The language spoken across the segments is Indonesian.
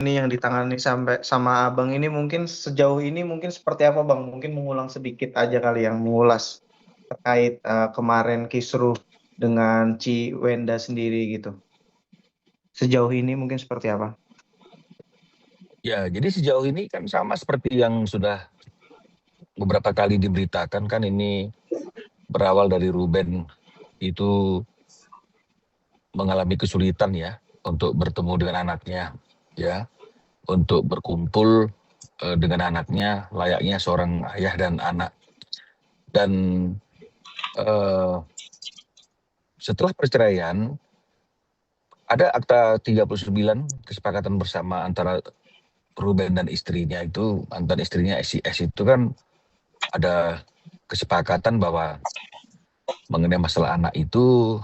ini yang ditangani sampai sama Abang ini mungkin sejauh ini mungkin seperti apa Bang? Mungkin mengulang sedikit aja kali yang mengulas terkait kemarin kisruh dengan Ci Wenda sendiri gitu. Sejauh ini mungkin seperti apa? Ya, jadi sejauh ini kan sama seperti yang sudah beberapa kali diberitakan kan, ini berawal dari Ruben itu mengalami kesulitan ya untuk bertemu dengan anaknya, ya, untuk berkumpul dengan anaknya layaknya seorang ayah dan anak. Dan eh, setelah perceraian ada akta 39 kesepakatan bersama antara Ruben dan istrinya. Itu mantan istrinya si S itu kan ada kesepakatan bahwa mengenai masalah anak itu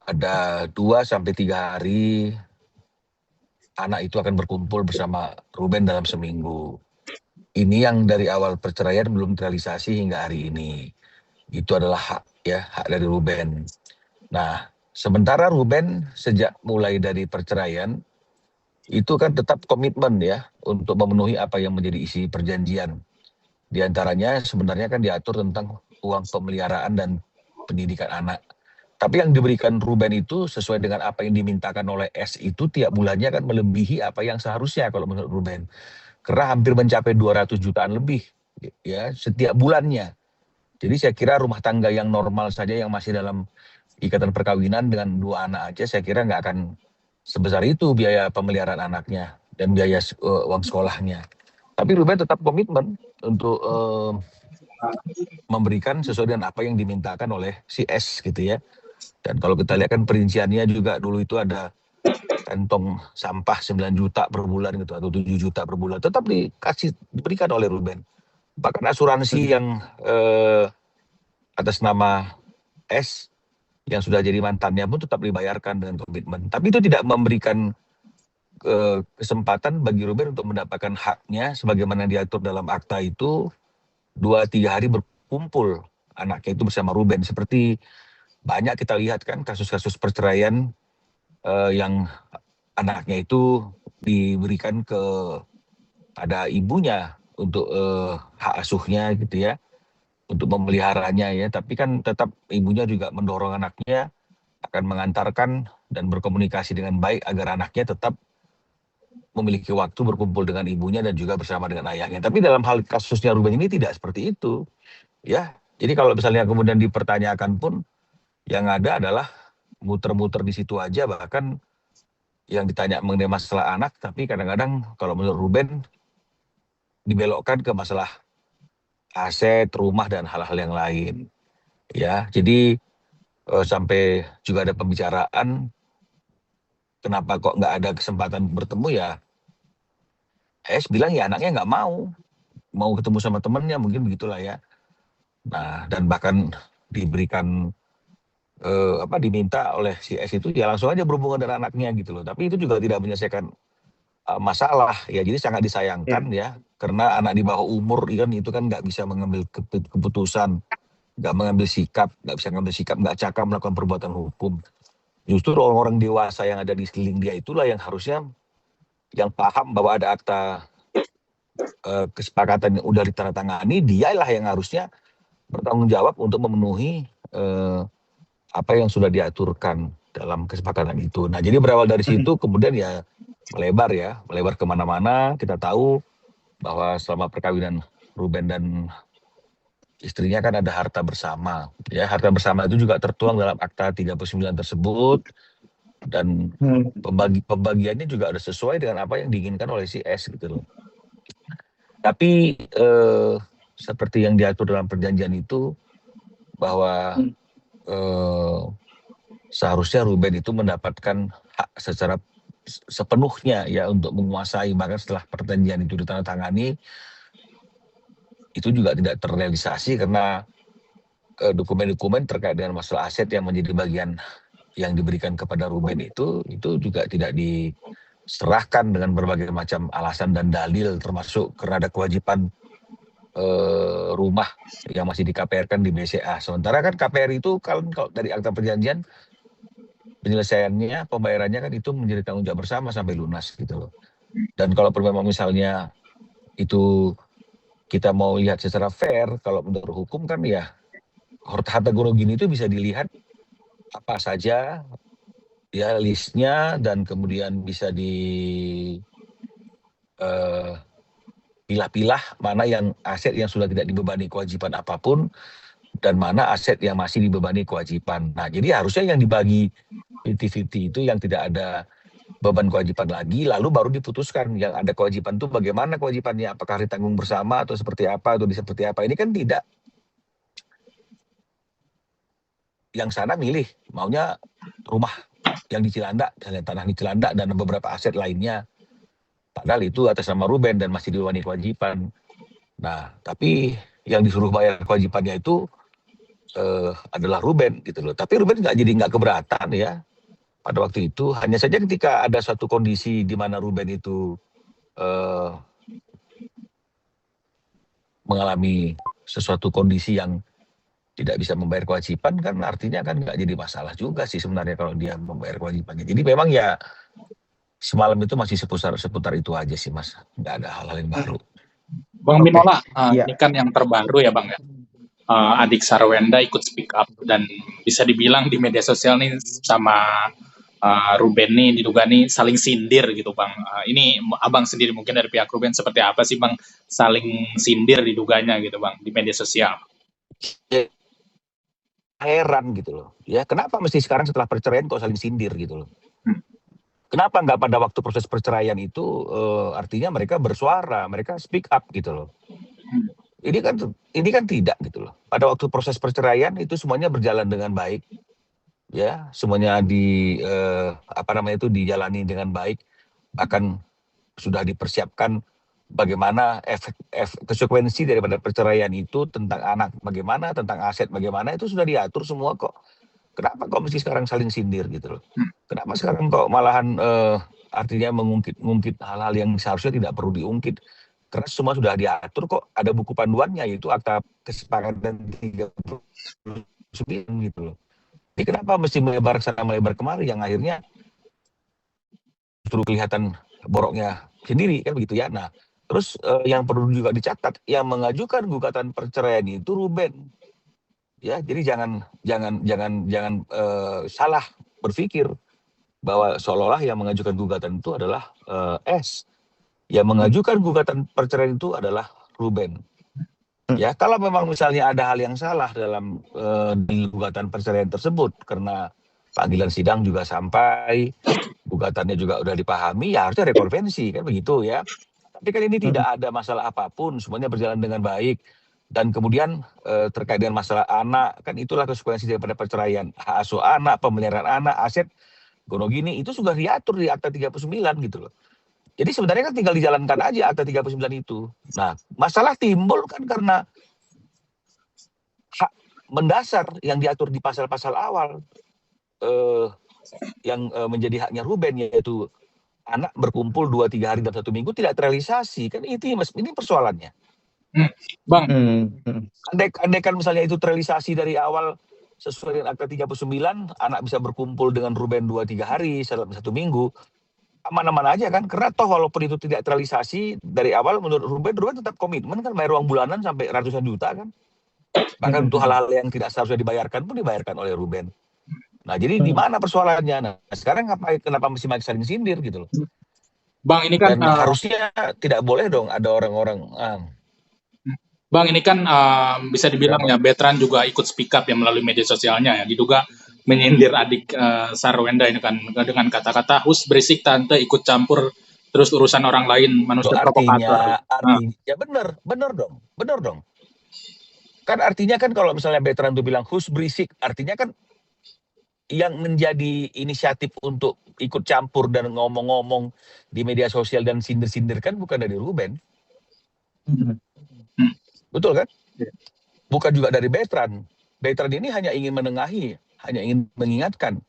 ada 2 sampai 3 hari anak itu akan berkumpul bersama Ruben dalam seminggu. Ini yang dari awal perceraian belum terrealisasi hingga hari ini. Itu adalah hak dari Ruben. Nah, sementara Ruben sejak mulai dari perceraian itu kan tetap komitmen ya untuk memenuhi apa yang menjadi isi perjanjian. Di antaranya sebenarnya kan diatur tentang uang pemeliharaan dan pendidikan anak. Tapi yang diberikan Ruben itu sesuai dengan apa yang dimintakan oleh S itu tiap bulannya kan melebihi apa yang seharusnya kalau menurut Ruben. Karena hampir mencapai 200 jutaan lebih ya setiap bulannya. Jadi saya kira rumah tangga yang normal saja yang masih dalam ikatan perkawinan dengan 2 anak aja saya kira nggak akan sebesar itu biaya pemeliharaan anaknya dan biaya uang sekolahnya. Tapi Ruben tetap komitmen untuk memberikan sesuai dengan apa yang dimintakan oleh si S gitu ya. Dan kalau kita lihat kan perinciannya juga dulu itu ada kantong sampah 9 juta per bulan gitu atau 7 juta per bulan tetap diberikan oleh Ruben. Bahkan asuransi yang atas nama S yang sudah jadi mantannya pun tetap dibayarkan dengan komitmen. Tapi itu tidak memberikan kesempatan bagi Ruben untuk mendapatkan haknya sebagaimana diatur dalam akta itu 2-3 hari berkumpul anaknya itu bersama Ruben. Seperti banyak kita lihat kan kasus-kasus perceraian yang anaknya itu diberikan pada ibunya untuk hak asuhnya gitu ya, untuk memeliharanya ya. Tapi kan tetap ibunya juga mendorong anaknya akan mengantarkan dan berkomunikasi dengan baik agar anaknya tetap memiliki waktu berkumpul dengan ibunya dan juga bersama dengan ayahnya. Tapi dalam hal kasusnya Ruben ini tidak seperti itu, ya. Jadi kalau misalnya kemudian dipertanyakan pun, yang ada adalah muter-muter di situ aja, bahkan yang ditanya mengenai masalah anak, tapi kadang-kadang kalau menurut Ruben dibelokkan ke masalah aset, rumah dan hal-hal yang lain, ya. Jadi sampai juga ada pembicaraan kenapa kok nggak ada kesempatan bertemu ya. Bilang ya anaknya nggak mau ketemu sama temennya, mungkin begitulah ya. Nah, dan bahkan diberikan diminta oleh si S itu ya langsung aja berhubungan dengan anaknya gitu loh. Tapi itu juga tidak menyelesaikan masalah ya. Jadi sangat disayangkan Ya. ya, karena anak di bawah umur kan itu kan nggak bisa mengambil keputusan, nggak mengambil sikap, nggak bisa mengambil sikap, nggak cakap melakukan perbuatan hukum. Justru orang-orang dewasa yang ada di sekeliling dia itulah yang harusnya yang paham bahwa ada akta kesepakatan yang udah ditandatangani, dialah yang harusnya bertanggung jawab untuk memenuhi apa yang sudah diaturkan dalam kesepakatan itu. Nah, jadi berawal dari situ kemudian ya melebar kemana-mana. Kita tahu bahwa selama perkawinan Ruben dan istrinya kan ada harta bersama. Ya, harta bersama itu juga tertuang dalam akta 39 tersebut dan pembagiannya juga ada sesuai dengan apa yang diinginkan oleh si S gitu loh. Tapi seperti yang diatur dalam perjanjian itu bahwa seharusnya Ruben itu mendapatkan hak secara sepenuhnya ya untuk menguasai, bahkan setelah perjanjian itu ditandatangani itu juga tidak terrealisasi karena dokumen-dokumen terkait dengan masalah aset yang menjadi bagian yang diberikan kepada Ruben itu juga tidak diserahkan dengan berbagai macam alasan dan dalil, termasuk karena ada kewajiban rumah yang masih di KPR kan di BCA. Sementara kan KPR itu kalau dari akta perjanjian penyelesaiannya, pembayarannya kan itu menjadi tanggung jawab bersama sampai lunas gitu loh. Dan kalau memang misalnya itu kita mau lihat secara fair, kalau menurut hukum kan ya harta gonogini itu bisa dilihat apa saja ya listnya, dan kemudian bisa pilah-pilah mana yang aset yang sudah tidak dibebani kewajiban apapun dan mana aset yang masih dibebani kewajiban. Nah, jadi harusnya yang dibagi 50-50 itu yang tidak ada beban kewajiban lagi, lalu baru diputuskan yang ada kewajiban itu bagaimana kewajibannya, apakah ditanggung bersama atau seperti apa, atau seperti apa. Ini kan tidak. Yang sana milih maunya rumah yang di Cilandak, tanah di Cilandak dan beberapa aset lainnya. Padahal itu atas nama Ruben dan masih dibebani kewajiban. Nah, tapi yang disuruh bayar kewajibannya itu adalah Ruben gitu loh. Tapi Ruben nggak keberatan ya pada waktu itu. Hanya saja ketika ada suatu kondisi di mana Ruben itu mengalami sesuatu kondisi yang tidak bisa membayar kewajiban, kan artinya kan nggak jadi masalah juga sih sebenarnya kalau dia membayar kewajibannya. Jadi memang ya semalam itu masih seputar itu aja sih Mas, nggak ada hal-hal yang baru. Bang Binola, Iya. ini kan yang terbaru ya Bang ya. Adik Sarwenda ikut speak up dan bisa dibilang di media sosial nih sama Ruben nih diduga nih saling sindir gitu Bang. Ini Abang sendiri mungkin dari pihak Ruben seperti apa sih Bang saling sindir diduganya gitu Bang di media sosial? Heran gitu loh. Ya, kenapa mesti sekarang setelah perceraian kok saling sindir gitu loh. Kenapa nggak pada waktu proses perceraian itu artinya mereka bersuara, mereka speak up gitu loh. Ini kan tidak gitu loh. Pada waktu proses perceraian itu semuanya berjalan dengan baik. Ya, semuanya dijalani dengan baik. Bahkan sudah dipersiapkan bagaimana efek konsekuensi daripada perceraian itu, tentang anak bagaimana, tentang aset bagaimana, itu sudah diatur semua kok. Kenapa kok mesti sekarang saling sindir gitu loh? Kenapa sekarang kok malahan artinya mengungkit hal-hal yang seharusnya tidak perlu diungkit? Karena semua sudah diatur kok, ada buku panduannya yaitu Akta Kesepakatan 39 gitu loh. Ini kenapa mesti melebar sana melebar kemari yang akhirnya justru kelihatan boroknya sendiri kan begitu ya. Nah, terus yang perlu juga dicatat, yang mengajukan gugatan perceraian itu Ruben. Ya, jadi jangan salah berpikir bahwa seolah-olah yang mengajukan gugatan itu adalah S. Yang mengajukan gugatan perceraian itu adalah Ruben. Ya, kalau memang misalnya ada hal yang salah dalam di gugatan perceraian tersebut karena panggilan sidang juga sampai, gugatannya juga udah dipahami, ya harusnya rekonvensi kan begitu ya. Tapi kan ini tidak ada masalah apapun, semuanya berjalan dengan baik. Dan kemudian terkait dengan masalah anak, kan itulah konsekuensi daripada perceraian. Hak asuh anak, pemeliharaan anak, aset gonogini itu sudah diatur di Akta 39 gitu loh. Jadi sebenarnya kan tinggal dijalankan aja Akta 39 itu. Nah, masalah timbul kan karena hak mendasar yang diatur di pasal-pasal awal yang menjadi haknya Ruben, yaitu anak berkumpul 2-3 hari dalam 1 minggu tidak terrealisasi. Kan itu ini persoalannya. Bang, Andaikan misalnya itu terrealisasi dari awal sesuai dengan Akta 39, anak bisa berkumpul dengan Ruben 2-3 hari dalam 1 minggu, aman-aman aja kan. Karena toh walaupun itu tidak terrealisasi dari awal, menurut Ruben tetap komitmen kan bayar uang bulanan sampai ratusan juta kan. Bahkan untuk hal-hal yang tidak seharusnya dibayarkan pun dibayarkan oleh Ruben. Nah, jadi di mana persoalannya? Nah, sekarang kenapa mesti saling sindir gitu loh. Bang, ini kan dan harusnya tidak boleh dong ada orang-orang Bang, ini kan bisa dibilang ya Betran juga ikut speak up ya melalui media sosialnya ya, diduga menyindir adik Sarwenda ini kan dengan kata-kata hus berisik tante ikut campur terus urusan orang lain, manusia provokator. Artinya ya benar dong. Kan artinya kan kalau misalnya Betran tuh bilang hus berisik, artinya kan yang menjadi inisiatif untuk ikut campur dan ngomong-ngomong di media sosial dan sindir-sindir kan bukan dari Ruben. Betul kan? Bukan juga dari Betran. Betran ini hanya ingin menengahi, hanya ingin mengingatkan,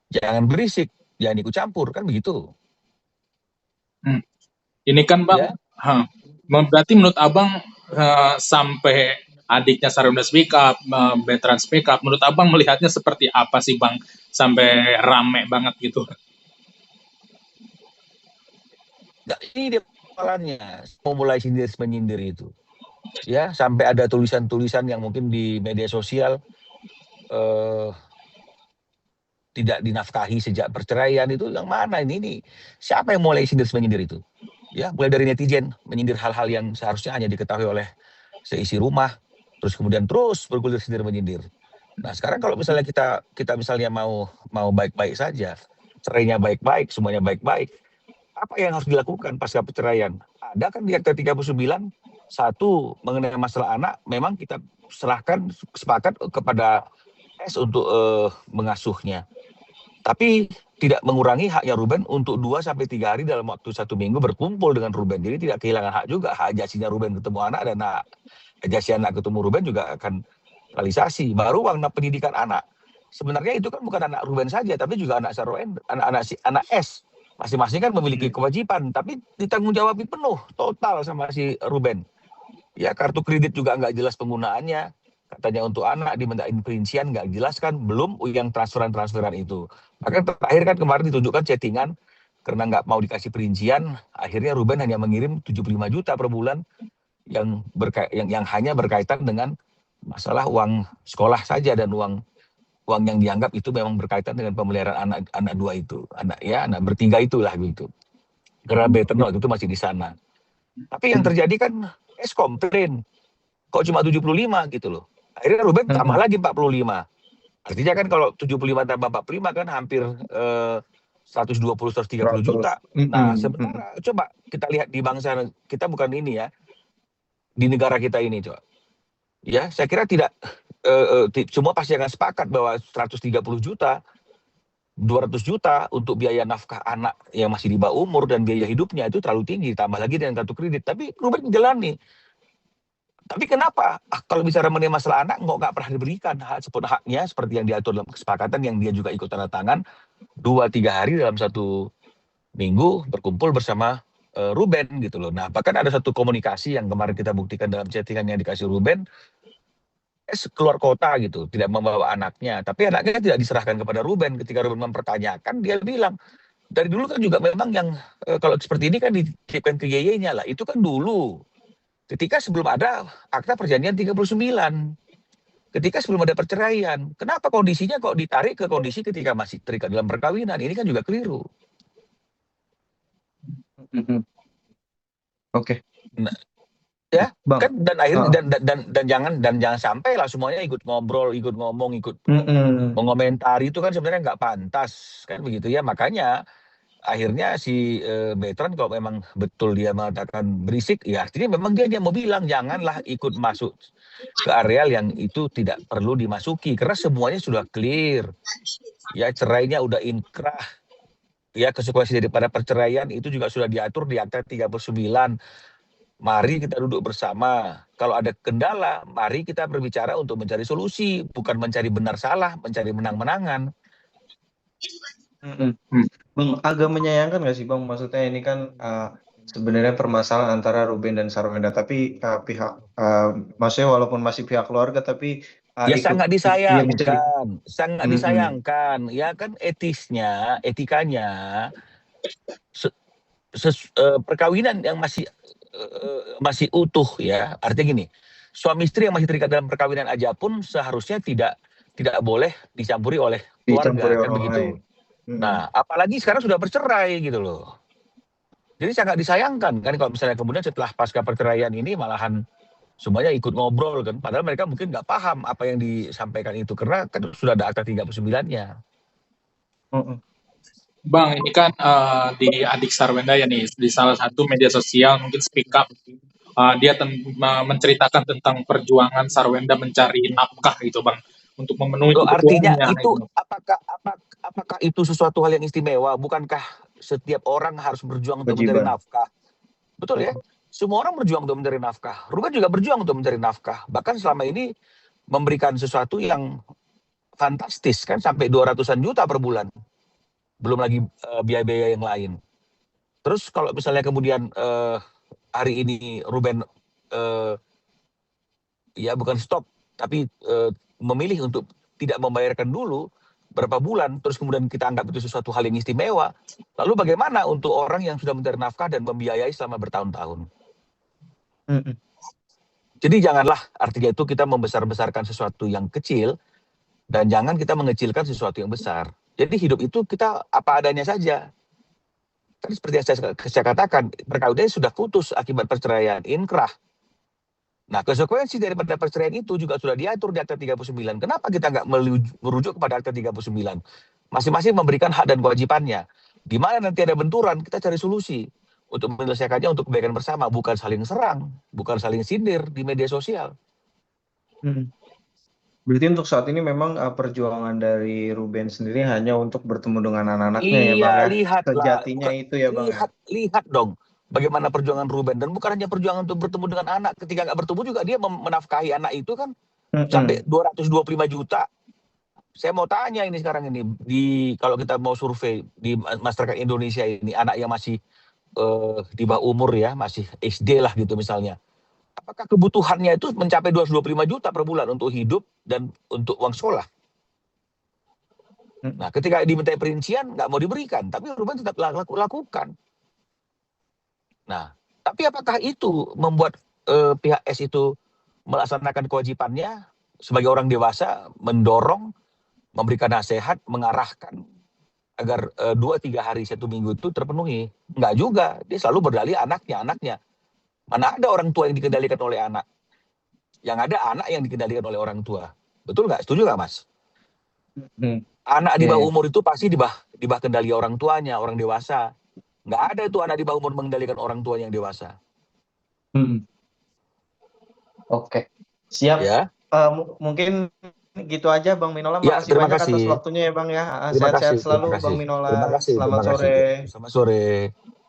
jangan berisik, jangan ikut campur, kan begitu. Ini kan Bang, berarti menurut Abang sampai adiknya Sarwenda speak up, Betran speak up, menurut Abang melihatnya seperti apa sih Bang sampai rame banget gitu. Nah, ini dia masalahnya, mau mulai sindir-menyindir itu. Ya, sampai ada tulisan-tulisan yang mungkin di media sosial eh, tidak dinafkahi sejak perceraian itu yang mana ini siapa yang mulai sindir-menyindir itu? Ya, mulai dari netizen menyindir hal-hal yang seharusnya hanya diketahui oleh seisi rumah, terus kemudian terus bergulir sindir menyindir. Nah, sekarang kalau misalnya kita kita misalnya mau baik-baik saja, cerainya baik-baik, semuanya baik-baik, apa yang harus dilakukan pasca perceraian? Ada kan di Akta 39 satu mengenai masalah anak, memang kita serahkan sepakat kepada S untuk mengasuhnya. Tapi tidak mengurangi haknya Ruben untuk 2 sampai 3 hari dalam waktu 1 minggu berkumpul dengan Ruben. Jadi tidak kehilangan hak juga. Hak ajasinya Ruben ketemu anak dan hak ajasi anak ketemu Ruben juga akan realisasi. Baru warna pendidikan anak. Sebenarnya itu kan bukan anak Ruben saja, tapi juga anak Sarwen, anak S. Masing-masing kan memiliki kewajiban, tapi ditanggung jawabi penuh total sama si Ruben. Ya, kartu kredit juga nggak jelas penggunaannya. Katanya untuk anak dimintain perincian nggak jelas kan, belum yang transferan itu. Bahkan terakhir kan kemarin ditunjukkan chattingan karena nggak mau dikasih perincian, akhirnya Ruben hanya mengirim 75 juta per bulan yang hanya berkaitan dengan masalah uang sekolah saja dan uang yang dianggap itu memang berkaitan dengan pemeliharaan anak dua itu, anak bertiga itulah gitu. Karena Beton waktu itu masih di sana. Tapi yang terjadi kan komplain kok cuma 75 gitu loh. Akhirnya Ruben tambah lagi 45. Artinya kan kalau 75 tambah 45 kan hampir 120-130 juta. Nah, sementara coba kita lihat di bangsa kita, bukan ini ya, di negara kita ini coba. Ya, saya kira tidak semua pasti akan sepakat bahwa 130 juta, 200 juta untuk biaya nafkah anak yang masih di bawah umur dan biaya hidupnya itu terlalu tinggi, tambah lagi dengan kartu kredit. Tapi Ruben jalani. Tapi kenapa kalau bicara mengenai masalah anak nggak pernah diberikan haknya seperti yang diatur dalam kesepakatan yang dia juga ikut tanda tangan 2-3 hari dalam 1 minggu berkumpul bersama Ruben gitu loh. Nah, bahkan ada satu komunikasi yang kemarin kita buktikan dalam chattingan yang dikasih Ruben, keluar kota gitu, tidak membawa anaknya, tapi anaknya tidak diserahkan kepada Ruben. Ketika Ruben mempertanyakan, dia bilang dari dulu kan juga memang yang kalau seperti ini kan dititipkan ke YY-nya lah. Itu kan dulu ketika sebelum ada Akta Perjanjian 39. Ketika sebelum ada perceraian. Kenapa kondisinya kok ditarik ke kondisi ketika masih terikat dalam perkawinan? Ini kan juga keliru. Oke. Nah, ya, Bang. kan dan akhirnya dan jangan sampai lah semuanya ikut ngobrol, ikut ngomong, ikut mengomentari, itu kan sebenarnya nggak pantas kan begitu ya. Makanya akhirnya si Bertrand kalau memang betul dia mengatakan berisik, ya artinya memang dia mau bilang janganlah ikut masuk ke areal yang itu tidak perlu dimasuki karena semuanya sudah clear. Ya, cerainya udah inkrah. Ya, konsekuensi daripada perceraian itu juga sudah diatur di Akta 39. Mari kita duduk bersama. Kalau ada kendala, mari kita berbicara untuk mencari solusi, bukan mencari benar salah, mencari menang-menangan. Bang, agak menyayangkan nggak sih Bang? Maksudnya ini kan sebenarnya permasalahan antara Ruben dan Sarwenda, tapi maksudnya walaupun masih pihak keluarga, tapi Ya sangat disayangkan, disayangkan. Ya kan etikanya, perkawinan yang masih utuh ya. Artinya gini, suami istri yang masih terikat dalam perkawinan aja pun seharusnya tidak boleh dicampuri oleh keluarga kan begitu. Nah, apalagi sekarang sudah bercerai gitu loh. Jadi sangat disayangkan kan kalau misalnya kemudian setelah pasca perceraian ini malahan semuanya ikut ngobrol kan. Padahal mereka mungkin nggak paham apa yang disampaikan itu karena kan sudah ada Akta 39-nya. Bang, ini kan di adik Sarwenda ya nih, di salah satu media sosial mungkin Speak Up, dia menceritakan tentang perjuangan Sarwenda mencari nafkah gitu Bang, untuk memenuhi artinya kebutuhannya. itu apakah itu sesuatu hal yang istimewa? Bukankah setiap orang harus berjuang untuk mencari nafkah? Betul ya? Semua orang berjuang untuk mencari nafkah. Ruben juga berjuang untuk mencari nafkah. Bahkan selama ini memberikan sesuatu yang fantastis kan, sampai 200-an juta per bulan. Belum lagi biaya-biaya yang lain. Terus kalau misalnya kemudian hari ini Ruben ya bukan stop, tapi memilih untuk tidak membayarkan dulu, berapa bulan, terus kemudian kita anggap itu sesuatu hal yang istimewa. Lalu bagaimana untuk orang yang sudah mencari nafkah dan membiayai selama bertahun-tahun? Mm-mm. Jadi janganlah artinya itu kita membesar-besarkan sesuatu yang kecil, dan jangan kita mengecilkan sesuatu yang besar. Jadi hidup itu kita apa adanya saja. Tadi seperti yang saya katakan, perkawinan sudah putus akibat perceraian, inkrah. Nah, konsekuensi daripada perceraian itu juga sudah diatur di Akta 39. Kenapa kita nggak merujuk kepada Akta 39? Masing-masing memberikan hak dan kewajibannya. Di mana nanti ada benturan, kita cari solusi untuk menyelesaikannya untuk kebaikan bersama, bukan saling serang, bukan saling sindir di media sosial. Mm. Berarti untuk saat ini memang perjuangan dari Ruben sendiri hanya untuk bertemu dengan anak-anaknya ya Bang Iya, ya. lihatlah. Sejatinya itu ya Bang ya. Lihat dong bagaimana perjuangan Ruben. Dan bukan hanya perjuangan untuk bertemu dengan anak. Ketika nggak bertemu juga dia menafkahi anak itu kan sampai 225 juta. Saya mau tanya ini sekarang ini, kalau kita mau survei di masyarakat Indonesia ini, anak yang masih di bawah umur ya, masih SD lah gitu misalnya. Apakah kebutuhannya itu mencapai 225 juta per bulan untuk hidup dan untuk uang sekolah? Nah, ketika diminta perincian, nggak mau diberikan, tapi Ruben tetap lakukan. Nah, tapi apakah itu membuat pihak S itu melaksanakan kewajibannya sebagai orang dewasa, mendorong, memberikan nasihat, mengarahkan agar 2-3 hari 1 minggu itu terpenuhi? Enggak juga, dia selalu berdalih anaknya. Mana ada orang tua yang dikendalikan oleh anak? Yang ada anak yang dikendalikan oleh orang tua. Betul nggak? Setuju nggak, Mas? Anak di bawah umur itu pasti di bawah kendali orang tuanya, orang dewasa. Nggak ada itu anak di bawah umur mengendalikan orang tua yang dewasa. Oke, siap. Ya. Mungkin gitu aja Bang Minola. Ya, Makasih terima banyak atas kasih. waktunya ya Bang ya. Terima Sehat-sehat kasih, selalu terima kasih. Bang Minola. Terima kasih, Selamat terima kasih. sore. Selamat sore.